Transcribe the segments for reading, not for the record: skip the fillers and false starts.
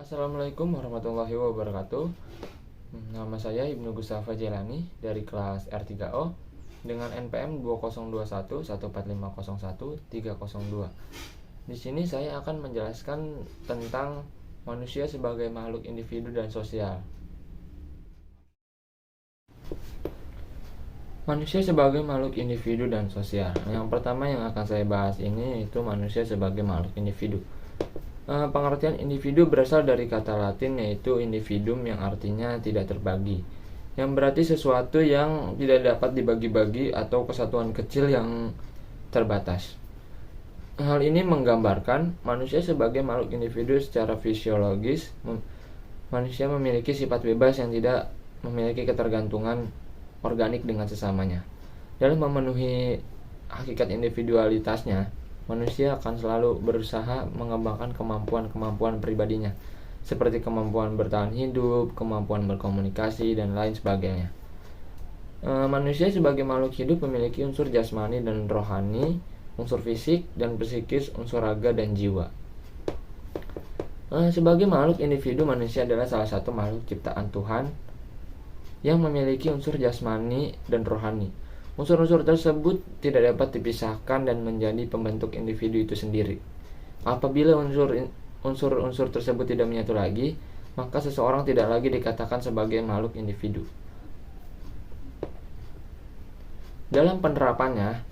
Assalamualaikum warahmatullahi wabarakatuh. Nama saya Ibnu Gustafa Jelani dari kelas R3O dengan NPM 202114501302. Di sini saya akan menjelaskan tentang manusia sebagai makhluk individu dan sosial. Manusia sebagai makhluk individu dan sosial. Yang pertama yang akan saya bahas ini yaitu manusia sebagai makhluk individu. Pengertian individu berasal dari kata Latin yaitu individuum yang artinya tidak terbagi, yang berarti sesuatu yang tidak dapat dibagi-bagi atau kesatuan kecil yang terbatas. Hal ini menggambarkan manusia sebagai makhluk individu secara fisiologis. Manusia memiliki sifat bebas yang tidak memiliki ketergantungan organik dengan sesamanya. Dalam memenuhi hakikat individualitasnya, manusia akan selalu berusaha mengembangkan kemampuan-kemampuan pribadinya, seperti kemampuan bertahan hidup, kemampuan berkomunikasi, dan lain sebagainya. Manusia sebagai makhluk hidup memiliki unsur jasmani dan rohani, unsur fisik dan psikis, unsur raga dan jiwa. Sebagai makhluk individu, manusia adalah salah satu makhluk ciptaan Tuhan yang memiliki unsur jasmani dan rohani. Unsur-unsur tersebut tidak dapat dipisahkan dan menjadi pembentuk individu itu sendiri. Apabila unsur-unsur tersebut tidak menyatu lagi, maka seseorang tidak lagi dikatakan sebagai makhluk individu. Dalam penerapannya,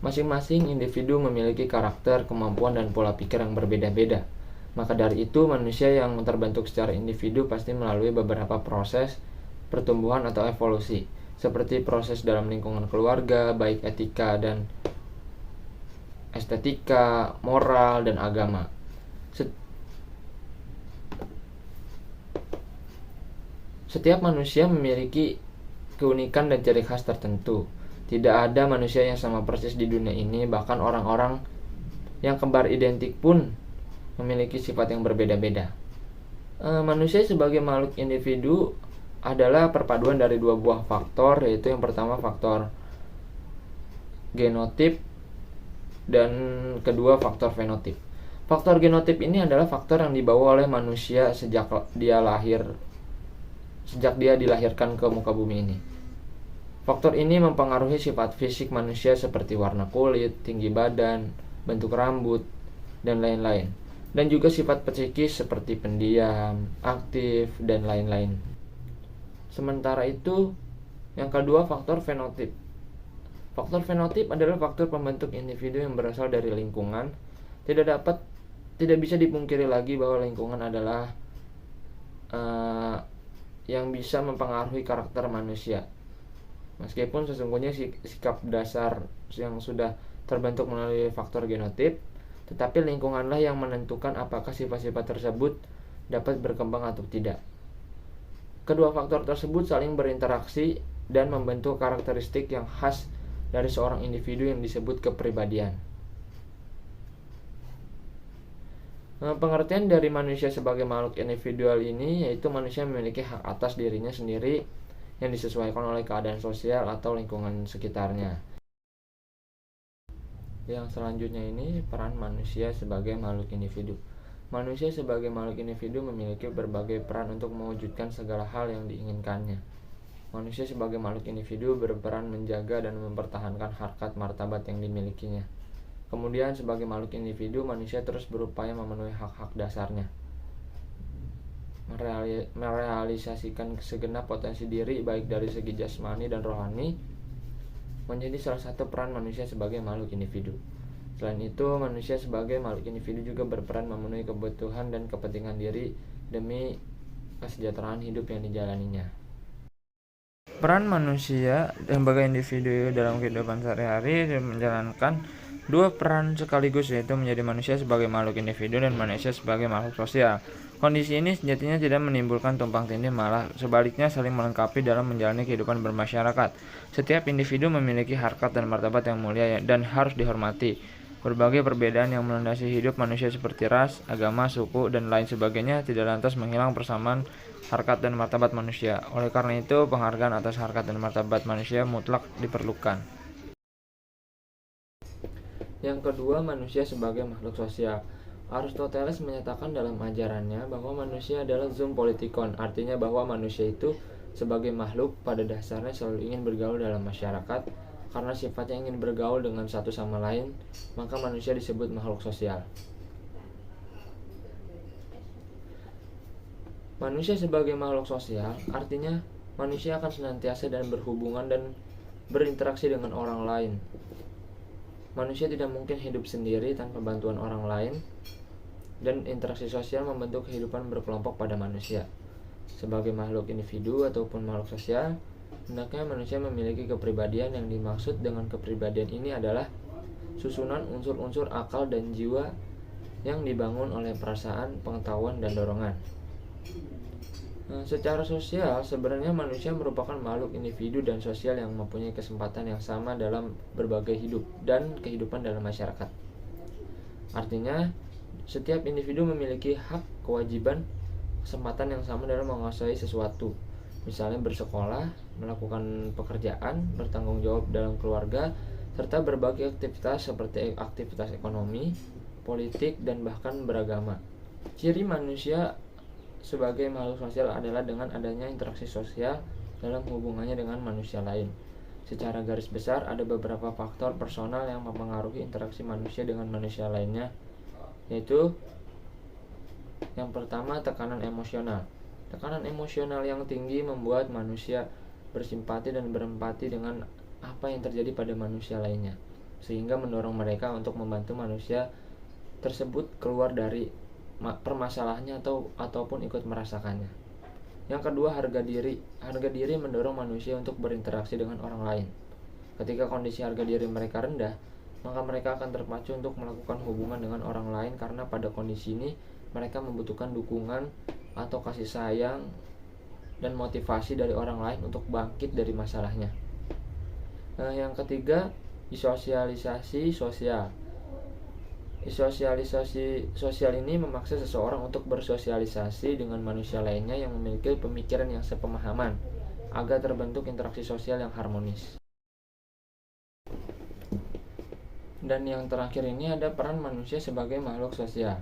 masing-masing individu memiliki karakter, kemampuan, dan pola pikir yang berbeda-beda. Maka dari itu, manusia yang terbentuk secara individu pasti melalui beberapa proses pertumbuhan atau evolusi, seperti proses dalam lingkungan keluarga, baik etika dan estetika, moral, dan agama. Setiap manusia memiliki keunikan dan ciri khas tertentu. Tidak ada manusia yang sama persis di dunia ini, bahkan orang-orang yang kembar identik pun memiliki sifat yang berbeda-beda. Manusia sebagai makhluk individu adalah perpaduan dari dua buah faktor, yaitu yang pertama faktor genotip dan kedua faktor fenotip. Faktor genotip ini adalah faktor yang dibawa oleh manusia sejak dia dilahirkan ke muka bumi ini. Faktor ini mempengaruhi sifat fisik manusia seperti warna kulit, tinggi badan, bentuk rambut, dan lain-lain. Dan juga sifat psikis seperti pendiam, aktif, dan lain-lain. Sementara itu, yang kedua faktor fenotip. Faktor fenotip adalah faktor pembentuk individu yang berasal dari lingkungan. Tidak bisa dipungkiri lagi bahwa lingkungan adalah yang bisa mempengaruhi karakter manusia. Meskipun sesungguhnya sikap dasar yang sudah terbentuk melalui faktor genotip, tetapi lingkunganlah yang menentukan apakah sifat-sifat tersebut dapat berkembang atau tidak. Kedua faktor tersebut saling berinteraksi dan membentuk karakteristik yang khas dari seorang individu yang disebut kepribadian. Pengertian dari manusia sebagai makhluk individual ini yaitu manusia memiliki hak atas dirinya sendiri yang disesuaikan oleh keadaan sosial atau lingkungan sekitarnya. Yang selanjutnya ini peran manusia sebagai makhluk individu. Manusia sebagai makhluk individu memiliki berbagai peran untuk mewujudkan segala hal yang diinginkannya. Manusia sebagai makhluk individu berperan menjaga dan mempertahankan harkat martabat yang dimilikinya. Kemudian sebagai makhluk individu, manusia terus berupaya memenuhi hak-hak dasarnya, merealisasikan segenap potensi diri baik dari segi jasmani dan rohani, menjadi salah satu peran manusia sebagai makhluk individu. Selain itu, manusia sebagai makhluk individu juga berperan memenuhi kebutuhan dan kepentingan diri demi kesejahteraan hidup yang dijalaninya. Peran manusia sebagai individu dalam kehidupan sehari-hari menjalankan dua peran sekaligus, yaitu menjadi manusia sebagai makhluk individu dan manusia sebagai makhluk sosial. Kondisi ini sejatinya tidak menimbulkan tumpang tindih, malah sebaliknya saling melengkapi dalam menjalani kehidupan bermasyarakat. Setiap individu memiliki harkat dan martabat yang mulia dan harus dihormati. Berbagai perbedaan yang melandasi hidup manusia seperti ras, agama, suku, dan lain sebagainya tidak lantas menghilang persamaan harkat dan martabat manusia. Oleh karena itu, penghargaan atas harkat dan martabat manusia mutlak diperlukan. Yang kedua, manusia sebagai makhluk sosial. Aristoteles menyatakan dalam ajarannya bahwa manusia adalah zoon politikon, artinya bahwa manusia itu sebagai makhluk pada dasarnya selalu ingin bergaul dalam masyarakat. Karena sifatnya ingin bergaul dengan satu sama lain, maka manusia disebut makhluk sosial. Manusia sebagai makhluk sosial artinya manusia akan senantiasa dan berhubungan dan berinteraksi dengan orang lain. Manusia tidak mungkin hidup sendiri tanpa bantuan orang lain, dan interaksi sosial membentuk kehidupan berkelompok pada manusia. Sebagai makhluk individu ataupun makhluk sosial, hendaknya manusia memiliki kepribadian. Yang dimaksud dengan kepribadian ini adalah susunan unsur-unsur akal dan jiwa yang dibangun oleh perasaan, pengetahuan, dan dorongan. Secara sosial, sebenarnya manusia merupakan makhluk individu dan sosial yang mempunyai kesempatan yang sama dalam berbagai hidup dan kehidupan dalam masyarakat. Artinya, setiap individu memiliki hak, kewajiban, kesempatan yang sama dalam menguasai sesuatu. Misalnya bersekolah, melakukan pekerjaan, bertanggung jawab dalam keluarga, serta berbagai aktivitas seperti aktivitas ekonomi, politik, dan bahkan beragama. Ciri manusia sebagai makhluk sosial adalah dengan adanya interaksi sosial dalam hubungannya dengan manusia lain. Secara garis besar, ada beberapa faktor personal yang mempengaruhi interaksi manusia dengan manusia lainnya, yaitu yang pertama, tekanan emosional. Tekanan emosional yang tinggi membuat manusia bersimpati dan berempati dengan apa yang terjadi pada manusia lainnya, sehingga mendorong mereka untuk membantu manusia tersebut keluar dari permasalahannya ataupun ikut merasakannya. Yang kedua, harga diri. Harga diri mendorong manusia untuk berinteraksi dengan orang lain. Ketika kondisi harga diri mereka rendah, maka mereka akan terpacu untuk melakukan hubungan dengan orang lain, karena pada kondisi ini mereka membutuhkan dukungan atau kasih sayang dan motivasi dari orang lain untuk bangkit dari masalahnya. Yang ketiga, sosialisasi sosial. Sosialisasi sosial ini memaksa seseorang untuk bersosialisasi dengan manusia lainnya yang memiliki pemikiran yang sepemahaman agar terbentuk interaksi sosial yang harmonis. Dan yang terakhir ini ada peran manusia sebagai makhluk sosial.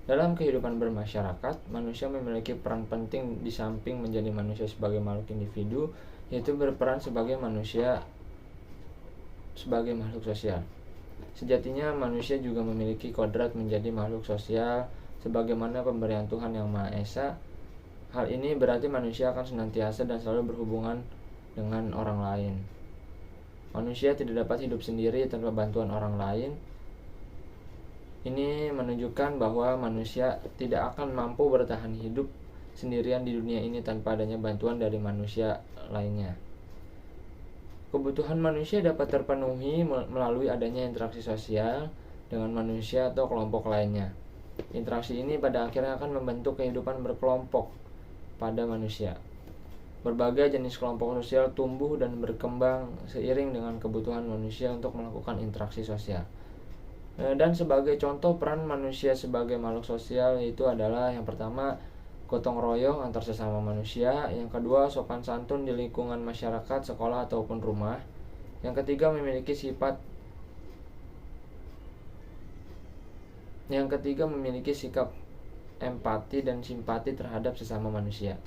Dalam kehidupan bermasyarakat, manusia memiliki peran penting di samping menjadi manusia sebagai makhluk individu, yaitu berperan sebagai manusia sebagai makhluk sosial. Sejatinya manusia juga memiliki kodrat menjadi makhluk sosial sebagaimana pemberian Tuhan Yang Maha Esa. Hal ini berarti manusia akan senantiasa dan selalu berhubungan dengan orang lain. Manusia tidak dapat hidup sendiri tanpa bantuan orang lain. Ini menunjukkan bahwa manusia tidak akan mampu bertahan hidup sendirian di dunia ini tanpa adanya bantuan dari manusia lainnya. Kebutuhan manusia dapat terpenuhi melalui adanya interaksi sosial dengan manusia atau kelompok lainnya. Interaksi ini pada akhirnya akan membentuk kehidupan berkelompok pada manusia. Berbagai jenis kelompok sosial tumbuh dan berkembang seiring dengan kebutuhan manusia untuk melakukan interaksi sosial. Dan sebagai contoh peran manusia sebagai makhluk sosial itu adalah yang pertama, gotong royong antar sesama manusia. Yang kedua, sopan santun di lingkungan masyarakat, sekolah ataupun rumah. Yang ketiga, memiliki sikap empati dan simpati terhadap sesama manusia.